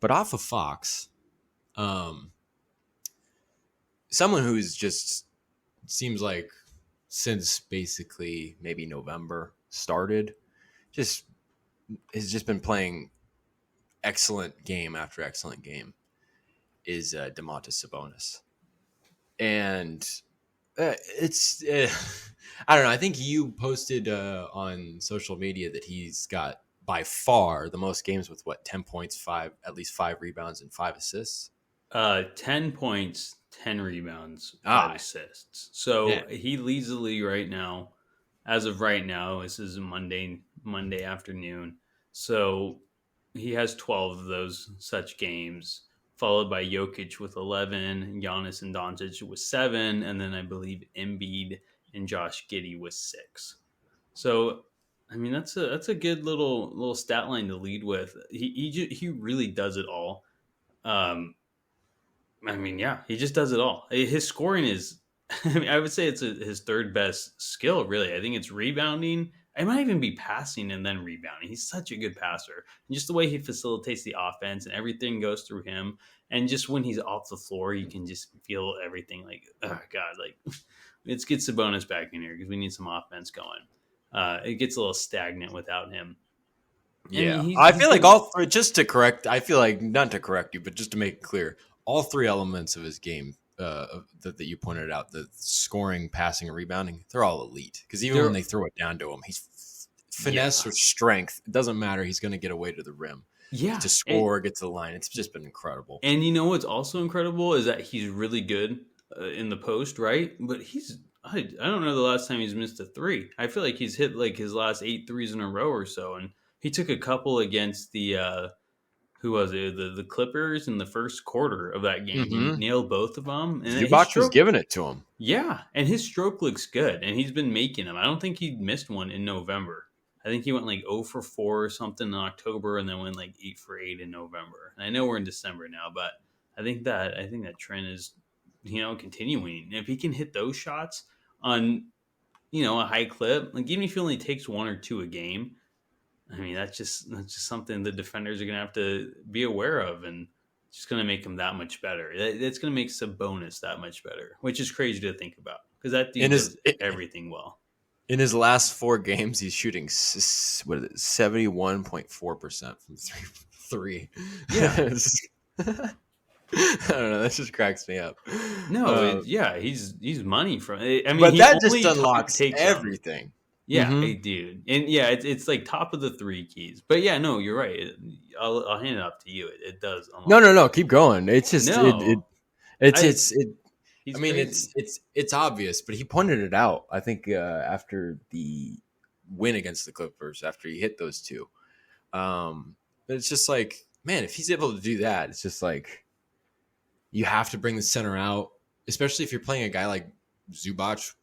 But off of Fox, someone who's just seems like since basically maybe November started, just has just been playing excellent game after excellent game is Domantas Sabonis. And it's I don't know. I think you posted on social media that he's got by far the most games with 10 points, at least 5 rebounds and 5 assists. 10 points, 10 rebounds, 5 assists. So yeah. he leads the league right now. As of right now, this is Monday afternoon. So he has 12 of those such games, followed by Jokic with 11, Giannis and Doncic with 7, and then I believe Embiid and Josh Giddey with 6. So, I mean, that's a good little stat line to lead with. He really does it all. I mean, yeah, he just does it all. His scoring is, I mean, I would say it's his third best skill, really. I think it's rebounding. It might even be passing and then rebounding. He's such a good passer. And just the way he facilitates the offense and everything goes through him. And just when he's off the floor, you can just feel everything like, oh, God, like, let's get Sabonis back in here because we need some offense going. It gets a little stagnant without him. Yeah. I feel like all three, just to correct, I feel like, not to correct you, but just to make it clear, all 3 elements of his game that you pointed out, the scoring, passing, and rebounding, they're all elite. Because even when they throw it down to him, he's finesse or strength. It doesn't matter. He's going to get away to the rim. Yeah. To score, get to the line. It's just been incredible. And you know what's also incredible is that he's really good in the post, right? But I don't know the last time he's missed a 3. I feel like he's hit like his last 8 threes in a row or so. And he took a couple against the who was it? The Clippers in the first quarter of that game. Mm-hmm. He nailed both of them. And Zubac was giving it to him. Yeah, and his stroke looks good, and he's been making them. I don't think he missed one in November. I think he went like 0 for 4 or something in October, and then went like 8 for 8 in November. And I know we're in December now, but I think that trend is, continuing. And if he can hit those shots on, a high clip, like even if he only takes 1 or 2 a game, I mean, that's just something the defenders are going to have to be aware of, and it's just going to make him that much better. It's going to make Sabonis that much better, which is crazy to think about because that dude does everything well. In his last 4 games, he's shooting 71.4% from three. Yeah. I don't know. That just cracks me up. No, he's money from. I mean, but that just unlocks everything. Yeah, dude, and yeah, it's like top of the 3 keys. But yeah, no, you're right. I'll hand it up to you. It does. No, keep going. It's just it's. I mean, it's obvious, but he pointed it out. I think after the win against the Clippers, after he hit those 2, but it's just like, man, if he's able to do that, it's just like you have to bring the center out, especially if you're playing a guy like Zubac,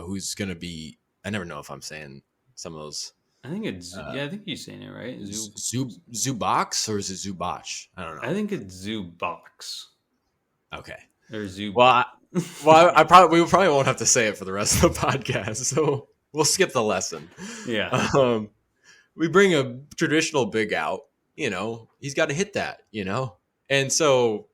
who's going to be. I never know if I'm saying some of those. I think it's I think you're saying it right. Zubac or is it Zubac? I don't know. I think it's Zubac. Okay. Or Zubac. Well, we probably won't have to say it for the rest of the podcast, so we'll skip the lesson. Yeah. We bring a traditional big out. He's got to hit that. And so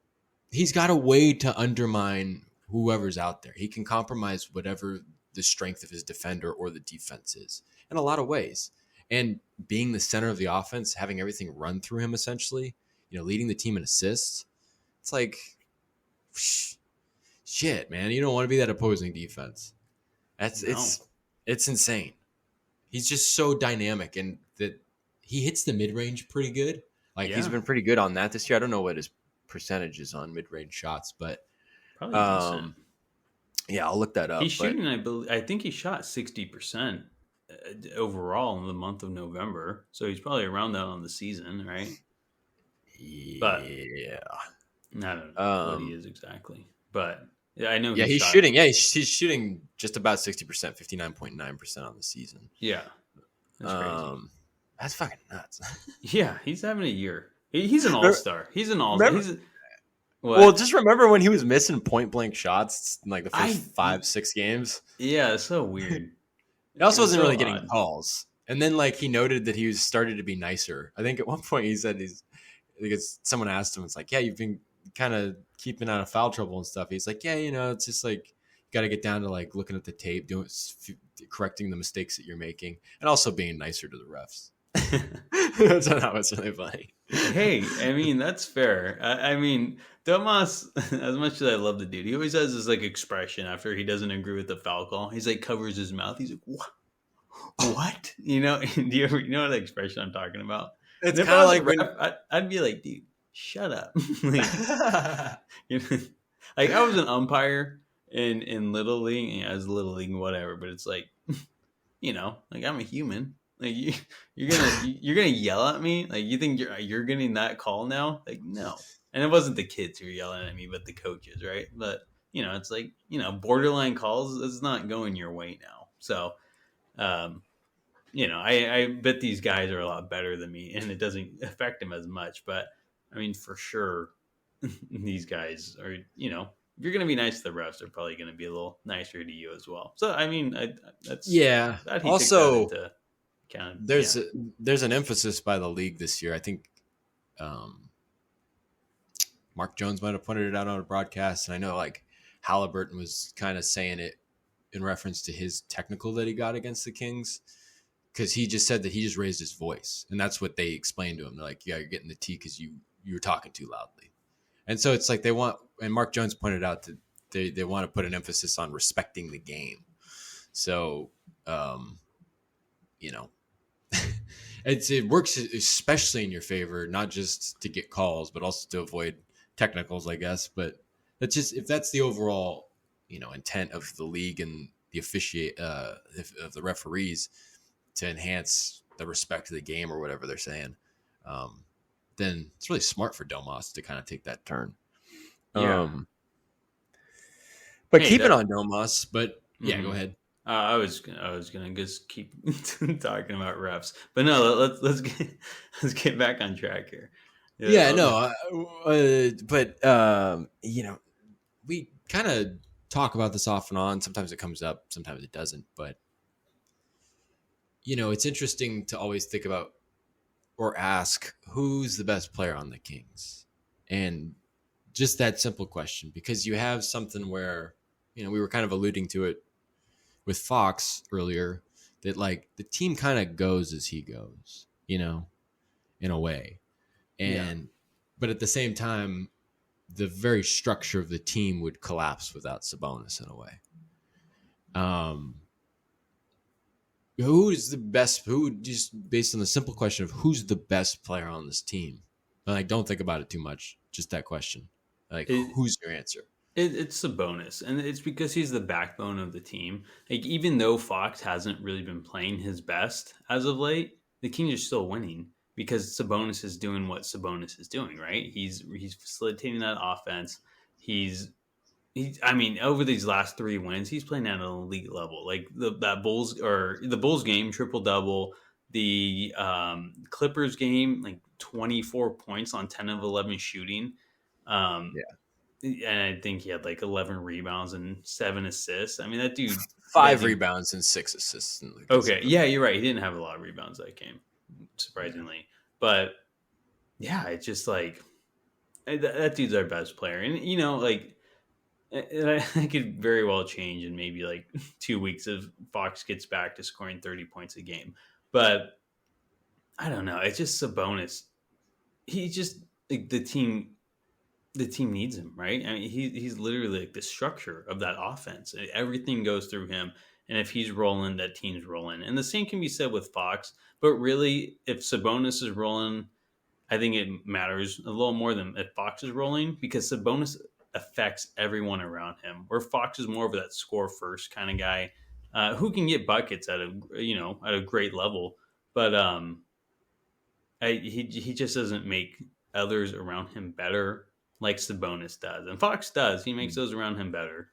he's got a way to undermine whoever's out there. He can compromise whatever the strength of his defender or the defense is in a lot of ways. And being the center of the offense, having everything run through him, essentially, leading the team in assists, it's like, shit, man, you don't want to be that opposing defense. It's insane. He's just so dynamic, and that he hits the mid-range pretty good. Like he's been pretty good on that this year. I don't know what his percentage is on mid-range shots, but probably decent. Yeah, I'll look that up. He's shooting, I think he shot 60% overall in the month of November. So he's probably around that on the season, right? Yeah. But I don't know what he is exactly. But yeah, I know he's shooting. Yeah, he's shooting just about 60%, 59.9% on the season. Yeah. That's crazy. That's fucking nuts. Yeah, he's having a year. He's an all-star. He's an all-star. Well, just remember when he was missing point-blank shots in like the first 5-6 games? Yeah, it's so weird. He also wasn't really getting calls. And then like he noted that he was started to be nicer. I think at one point he said because someone asked him, it's like, yeah, you've been kind of keeping out of foul trouble and stuff. He's like, yeah, it's just like, you got to get down to like looking at the tape, correcting the mistakes that you're making, and also being nicer to the refs. So that was really funny. Hey, I mean, that's fair. I mean, Domas, as much as I love the dude, he always has this like expression after he doesn't agree with the foul call. He's like covers his mouth. He's like, what? What? Do you know what expression I'm talking about? It's And if kind I of was a like when ref, I'd be like, dude, shut up. Like I was an umpire in little league, I was little league, whatever. But it's like, like I'm a human. Like you're gonna yell at me? Like you think you're getting that call now? Like no. And it wasn't the kids who were yelling at me, but the coaches, right? But it's like borderline calls. It's not going your way now. So, I bet these guys are a lot better than me, and it doesn't affect them as much. But I mean, for sure, these guys are. If you're going to be nice to the refs, they're probably going to be a little nicer to you as well. So I mean, that's yeah. that he Also, took that into account. there's an emphasis by the league this year. I think Mark Jones might have pointed it out on a broadcast, and I know like Halliburton was kind of saying it in reference to his technical that he got against the Kings, because he just said that he just raised his voice, and that's what they explained to him. They're like, yeah, you're getting the T because you were talking too loudly. And so it's like they want, and Mark Jones pointed out that they want to put an emphasis on respecting the game. So, it works especially in your favor, not just to get calls, but also to avoid technicals, I guess. But that's just, if that's the overall, intent of the league and the of the referees to enhance the respect of the game or whatever they're saying, then it's really smart for Domas to kind of take that turn. Yeah. But keep it on Domas. But yeah, go ahead. I was gonna just keep talking about refs, but no, let's get back on track here. Yeah, no, but we kind of talk about this off and on. Sometimes it comes up, sometimes it doesn't. But it's interesting to always think about or ask who's the best player on the Kings, and just that simple question, because you have something where we were kind of alluding to it with Fox earlier, that like the team kind of goes as he goes, in a way. And but at the same time, the very structure of the team would collapse without Sabonis in a way. Who is the best? Who, just based on the simple question of who's the best player on this team? And like, don't think about it too much. Just that question. Like, who's your answer? It's Sabonis, and it's because he's the backbone of the team. Like, even though Fox hasn't really been playing his best as of late, the Kings are still winning because Sabonis is doing what Sabonis is doing, right? He's facilitating that offense. I mean, over these last 3 wins, he's playing at an elite level. Like the Bulls game, triple double. The Clippers game, like 24 points on 10 of 11 shooting. And I think he had like 11 rebounds and 7 assists. I mean, that dude 5 rebounds and 6 assists. Okay, yeah, you're right. He didn't have a lot of rebounds that game, surprisingly. But yeah, it's just like that dude's our best player, and and I could very well change in maybe like 2 weeks if Fox gets back to scoring 30 points a game. But I don't know. It's just Sabonis. He just like the team needs him, right? I mean, he's literally like the structure of that offense. Everything goes through him, and if he's rolling, that team's rolling. And the same can be said with Fox. But really, if Sabonis is rolling, I think it matters a little more than if Fox is rolling, because Sabonis affects everyone around him. Where Fox is more of that score first kind of guy, who can get buckets at a great level, but he just doesn't make others around him better like Sabonis does. And Fox does; he makes those around him better,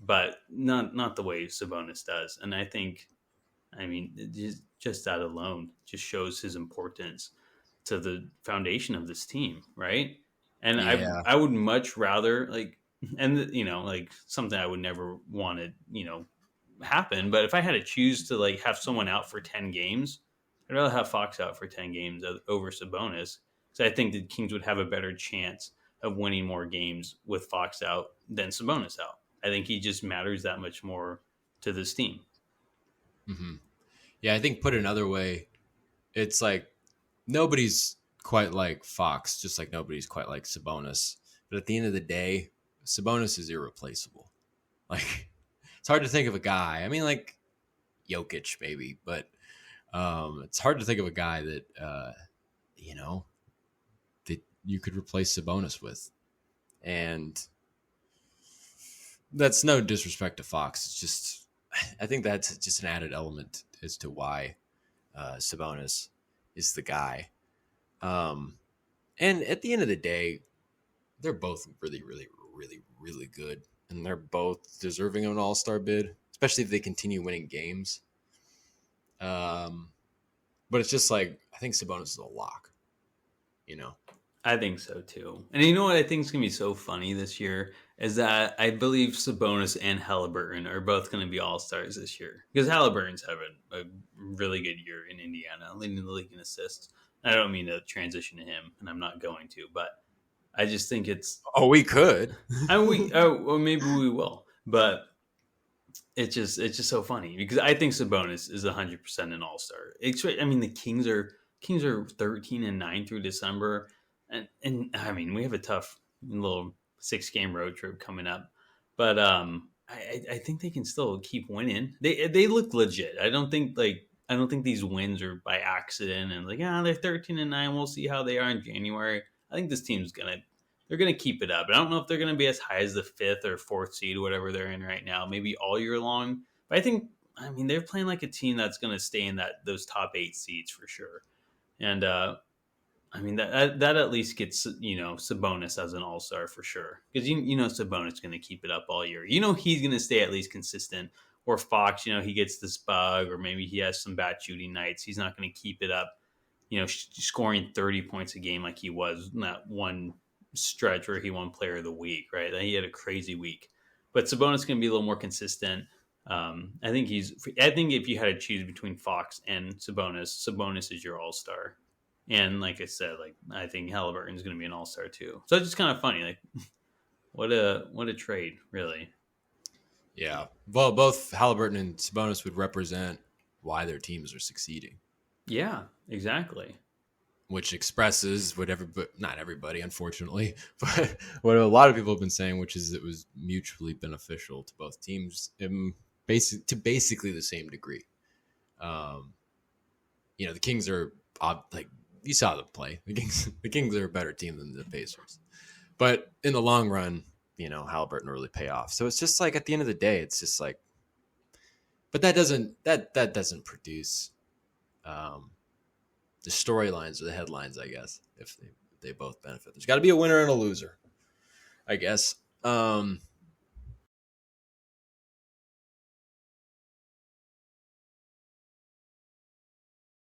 but not the way Sabonis does. And I think, I mean, just that alone just shows his importance to the foundation of this team, right? And I would much rather like something I would never want to, happen. But if I had to choose to like have someone out for 10 games, I'd rather have Fox out for 10 games over Sabonis. So I think the Kings would have a better chance of winning more games with Fox out than Sabonis out. I think he just matters that much more to this team. Mm-hmm. Yeah, I think put another way, it's like nobody's quite like Fox, just like nobody's quite like Sabonis. But at the end of the day, Sabonis is irreplaceable. Like it's hard to think of a guy. I mean, like Jokic maybe, but it's hard to think of a guy that you know that you could replace Sabonis with. And that's no disrespect to Fox. It's just I think that's just an added element as to why Sabonis is the guy. Um, and at the end of the day, they're both really, really, really, really good, and they're both deserving of an All Star bid, especially if they continue winning games. Um, but it's just like I think Sabonis is a lock. You know. I think so too. And you know what I think is going to be so funny this year is that I believe Sabonis and Halliburton are both going to be all stars this year because Halliburton's having a really good year in Indiana, leading the league in assists. I don't mean to transition to him, and I'm not going to, but I just think it's. Oh, we could. Well, maybe we will, but it's just so funny because I think Sabonis is 100% an all star. I mean, the Kings are 13-9 through December. And I mean, we have a tough little 6-game road trip coming up, but I think they can still keep winning. They look legit. I don't think these wins are by accident and like they're 13-9. We'll see how they are in January. I think this team's they're gonna keep it up. I don't know if they're gonna be as high as the 5th or 4th seed, whatever they're in right now, maybe all year long. But I mean they're playing like a team that's gonna stay in those top 8 seeds for sure. And I mean that at least gets Sabonis as an All Star for sure because Sabonis is going to keep it up all year. He's going to stay at least consistent. Or Fox, he gets this bug, or maybe he has some bad shooting nights. He's not going to keep it up, scoring 30 points a game like he was in that one stretch where he won Player of the Week. Right, he had a crazy week, but Sabonis is going to be a little more consistent. I think if you had to choose between Fox and Sabonis is your All Star. And like I said, I think Halliburton's going to be an all star too. So it's just kind of funny, like what a trade, really. Yeah. Well, both Halliburton and Sabonis would represent why their teams are succeeding. Yeah, exactly. Which expresses not everybody, unfortunately, but what a lot of people have been saying, which is it was mutually beneficial to both teams to basically the same degree. The Kings are like. You saw them play. The Kings are a better team than the Pacers. But in the long run, Halliburton will really pay off. So it's just like at the end of the day, it's just like, but that doesn't produce the storylines or the headlines, I guess, if they both benefit. There's got to be a winner and a loser, I guess.